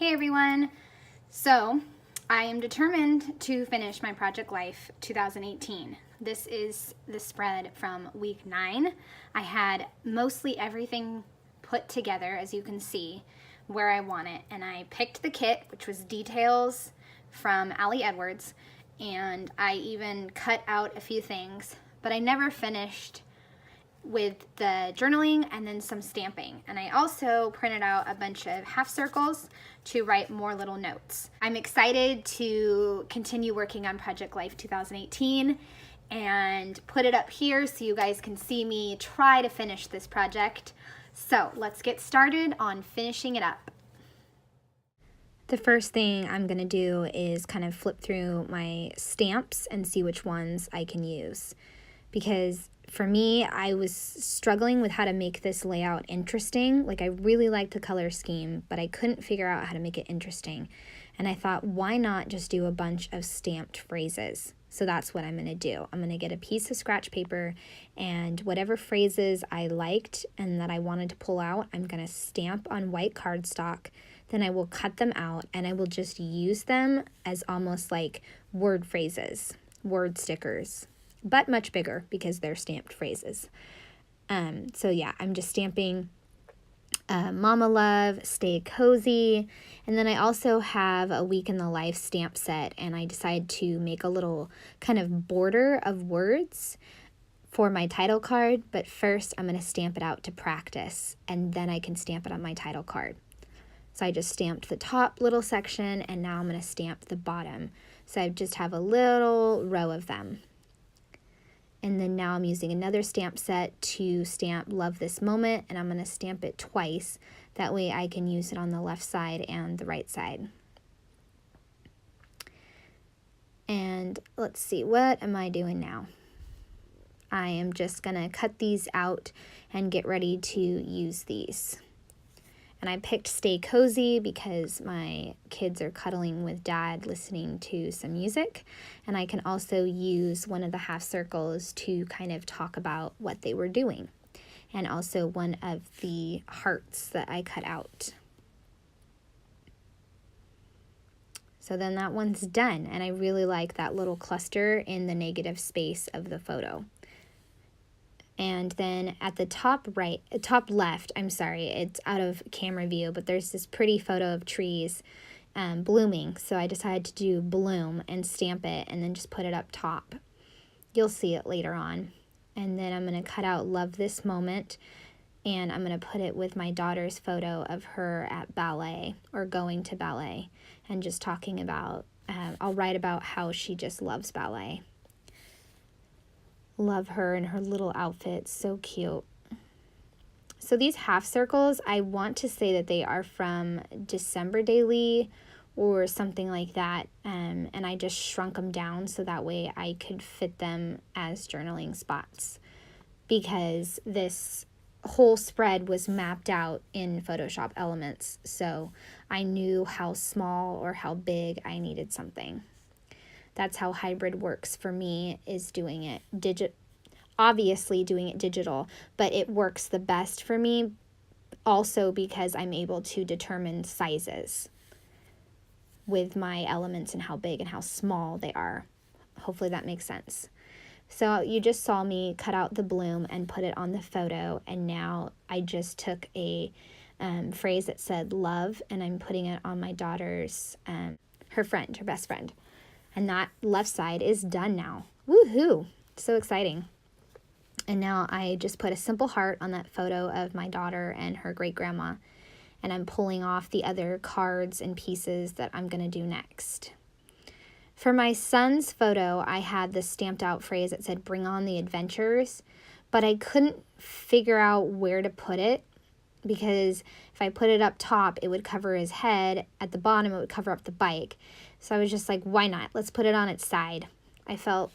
Hey everyone! So, I am determined to finish my Project Life 2018. This is the spread from week 9. I had mostly everything put together, as you can see, where I want it. And I picked the kit, which was Details from Ali Edwards, and I even cut out a few things, but I never finished with the journaling and then some stamping. And I also printed out a bunch of half circles to write more little notes. I'm excited to continue working on Project Life 2018 and put it up here so you guys can see me try to finish this project. So let's get started on finishing it up. The first thing I'm gonna do is kind of flip through my stamps and see which ones I can use, because for me, I was struggling with how to make this layout interesting. Like, I really liked the color scheme, but I couldn't figure out how to make it interesting. And I thought, why not just do a bunch of stamped phrases? So that's what I'm gonna do. I'm gonna get a piece of scratch paper, and whatever phrases I liked and that I wanted to pull out, I'm gonna stamp on white cardstock. Then I will cut them out and I will just use them as almost like word phrases, word stickers, but much bigger because they're stamped phrases. So yeah, I'm just stamping Mama Love, Stay Cozy, and then I also have a Week in the Life stamp set, and I decided to make a little kind of border of words for my title card, but first I'm going to stamp it out to practice, and then I can stamp it on my title card. So I just stamped the top little section, and now I'm going to stamp the bottom. So I just have a little row of them. And then now I'm using another stamp set to stamp Love This Moment, and I'm going to stamp it twice. That way I can use it on the left side and the right side. And let's see, what am I doing now? I am just going to cut these out and get ready to use these. And I picked Stay Cozy because my kids are cuddling with Dad listening to some music. And I can also use one of the half circles to kind of talk about what they were doing. And also one of the hearts that I cut out. So then that one's done. And I really like that little cluster in the negative space of the photo. And then at the top left, it's out of camera view, but there's this pretty photo of trees blooming. So I decided to do bloom and stamp it and then just put it up top. You'll see it later on. And then I'm going to cut out Love This Moment, and I'm going to put it with my daughter's photo of her at ballet or going to ballet, and just talking about, I'll write about how she just loves ballet. Love her in her little outfit, so cute. So these half circles, I want to say that they are from December Daily or something like that, and I just shrunk them down so that way I could fit them as journaling spots, because this whole spread was mapped out in Photoshop Elements, so I knew how small or how big I needed something. That's how hybrid works for me, is doing it obviously doing it digital, but it works the best for me also because I'm able to determine sizes with my elements and how big and how small they are. Hopefully that makes sense. So you just saw me cut out the bloom and put it on the photo, and now I just took a phrase that said love, and I'm putting it on my daughter's, her best friend. And that left side is done now. Woohoo! So exciting. And now I just put a simple heart on that photo of my daughter and her great-grandma. And I'm pulling off the other cards and pieces that I'm going to do next. For my son's photo, I had this stamped out phrase that said, "Bring on the adventures." But I couldn't figure out where to put it, because if I put it up top, it would cover his head. At the bottom, it would cover up the bike. So I was just like, why not? Let's put it on its side. I felt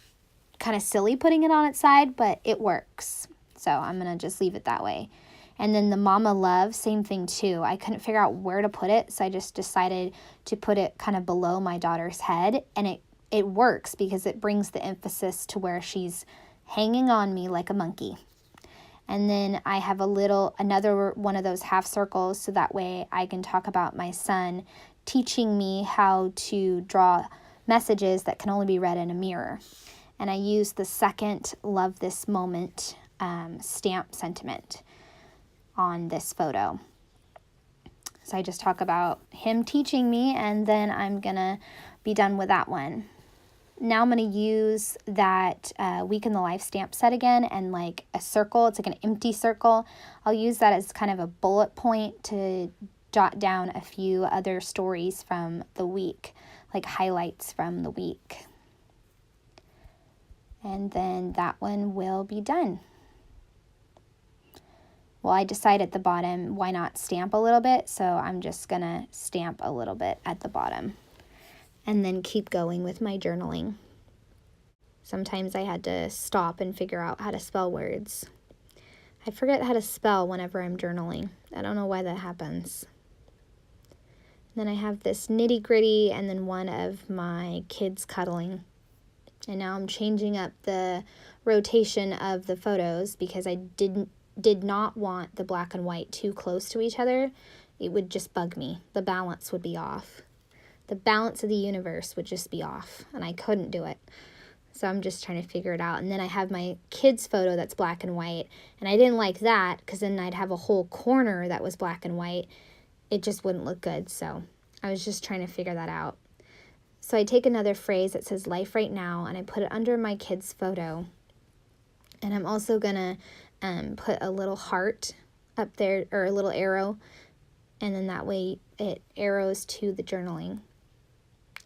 kind of silly putting it on its side, but it works. So I'm going to just leave it that way. And then the Mama Love, same thing too. I couldn't figure out where to put it, so I just decided to put it kind of below my daughter's head. And it works because it brings the emphasis to where she's hanging on me like a monkey. And then I have another one of those half circles, so that way I can talk about my son teaching me how to draw messages that can only be read in a mirror. And I used the second Love This Moment stamp sentiment on this photo. So I just talk about him teaching me, and then I'm gonna be done with that one. Now I'm gonna use that Week in the Life stamp set again, and like a circle, it's like an empty circle. I'll use that as kind of a bullet point to jot down a few other stories from the week, like highlights from the week. And then that one will be done. Well, I decided at the bottom, why not stamp a little bit? So I'm just gonna stamp a little bit at the bottom and then keep going with my journaling. Sometimes I had to stop and figure out how to spell words. I forget how to spell whenever I'm journaling. I don't know why that happens. Then I have this nitty gritty and then one of my kids cuddling. And now I'm changing up the rotation of the photos because I did not want the black and white too close to each other. It would just bug me. The balance would be off. The balance of the universe would just be off, and I couldn't do it. So I'm just trying to figure it out. And then I have my kids photo that's black and white, and I didn't like that because then I'd have a whole corner that was black and white. It just wouldn't look good, so I was just trying to figure that out. So I take another phrase that says life right now, and I put it under my kids photo. And I'm also gonna put a little heart up there, or a little arrow, and then that way it arrows to the journaling.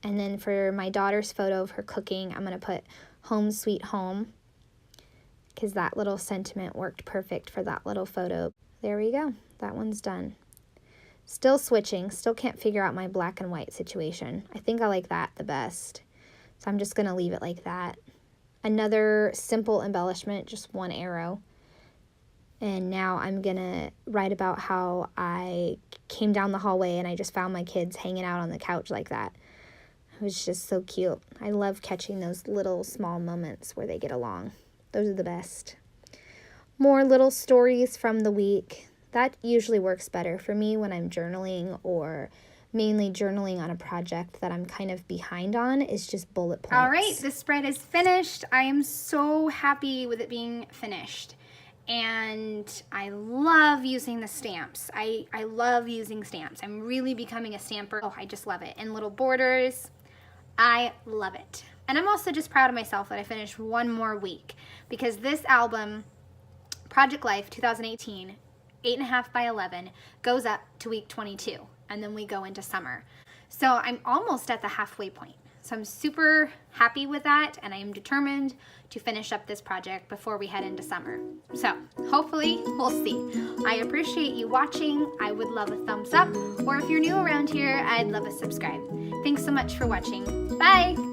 And then for my daughter's photo of her cooking, I'm gonna put home sweet home, because that little sentiment worked perfect for that little photo. There we go, that one's done. Still switching, still can't figure out my black and white situation. I think I like that the best, so I'm just gonna leave it like that. Another simple embellishment, just one arrow. And now I'm gonna write about how I came down the hallway and I just found my kids hanging out on the couch like that. It was just so cute. I love catching those little small moments where they get along. Those are the best. More little stories from the week. That usually works better for me when I'm journaling, or mainly journaling on a project that I'm kind of behind on, is just bullet points. All right, the spread is finished. I am so happy with it being finished. And I love using the stamps. I love using stamps. I'm really becoming a stamper. Oh, I just love it. And little borders. I love it. And I'm also just proud of myself that I finished one more week, because this album, Project Life 2018, 8.5 by 11, goes up to week 22, and then we go into summer. So I'm almost at the halfway point. So I'm super happy with that, and I am determined to finish up this project before we head into summer. So hopefully we'll see. I appreciate you watching. I would love a thumbs up, or if you're new around here, I'd love a subscribe. Thanks so much for watching. Bye!